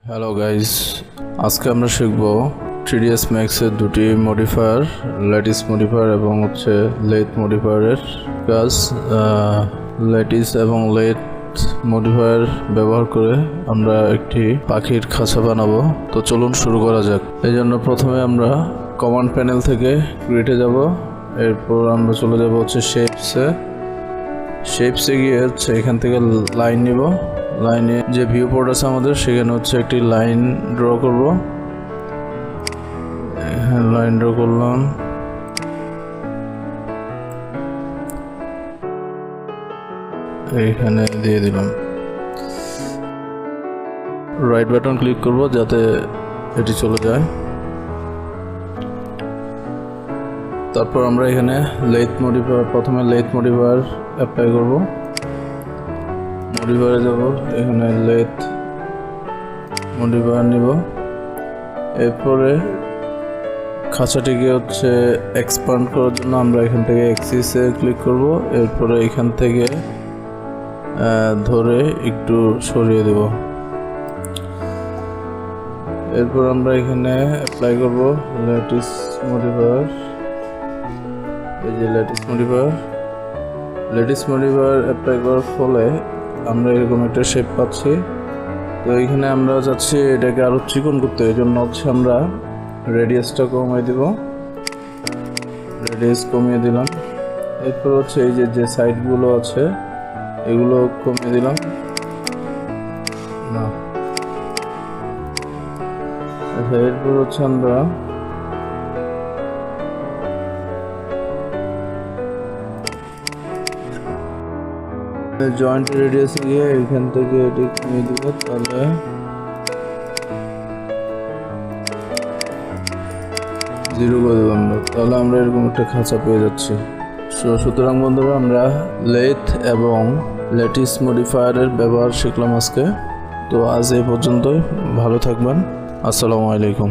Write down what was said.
Hello guys, আজকে আমরা শিখব 3ds Max এর দুটি মডিফায়ার, ল্যাটিস মডিফায়ার এবং লেথ মডিফায়ারের কাজ। ল্যাটিস এবং লেথ মডিফায়ার ব্যবহার করে আমরা একটি পাখির খাঁচা বানাবো। তো চলুন শুরু করা যাক। এই জন্য প্রথমে আমরা কমান্ড প্যানেল থেকে ক্রিয়েটে যাব, এরপর আমরা চলে যাব শেপসে গিয়ে এখান থেকে লাইন নিব। লাইনে যে ভিউ পোর্ট আছে আমাদের, সেখানে একটি লাইন ড্র করব। লাইন ড্র করলাম, এইখানে দিয়ে দিলাম। রাইট বাটন ক্লিক করব যাতে এটি চলে যায়। তারপর আমরা এখানে প্রথমে লেথ মডিফায়ার অ্যাপ্লাই করব। মডিফায়ারে যাব, এখানে লেথ মডিফায়ার নিব। এরপরে খাঁচাটিকে এক্সপান্ড করার জন্য আমরা এখান থেকে এক্সিসে ক্লিক করব। এরপরে এখান থেকে ধরে একটু সরিয়ে দেব। এরপর আমরা এখানে অ্যাপ্লাই করব ল্যাটিস মডিফায়ার। এই যে ল্যাটিস মডিফায়ার অ্যাপ্লাই করার ফলে আমরা এরকম একটা শেপ পাচ্ছি। তো এখানে আমরা যাচ্ছি এটাকে আরো চিকন করতে, এই জন্য আমরা রেডিয়াসটা কমিয়ে দিব। রেডিয়াস কমিয়ে দিলাম। এরপর এই যে সাইডগুলো আছে এগুলো কমিয়ে দিলাম। না, আচ্ছা, এরপর আমরা জয়েন্ট রেডিয়াসে গিয়ে এখান থেকে এটি কমিয়ে দিব। তাহলে জিরো করে দেবো আমরা। তাহলে আমরা এরকম একটা খাঁচা পেয়ে যাচ্ছি। সুতরাং বন্ধুরা, আমরা লেথ এবং ল্যাটিস মডিফায়ারের ব্যবহার শিখলাম আজকে। তো আজ এই পর্যন্তই। ভালো থাকবেন। আসসালামু আলাইকুম।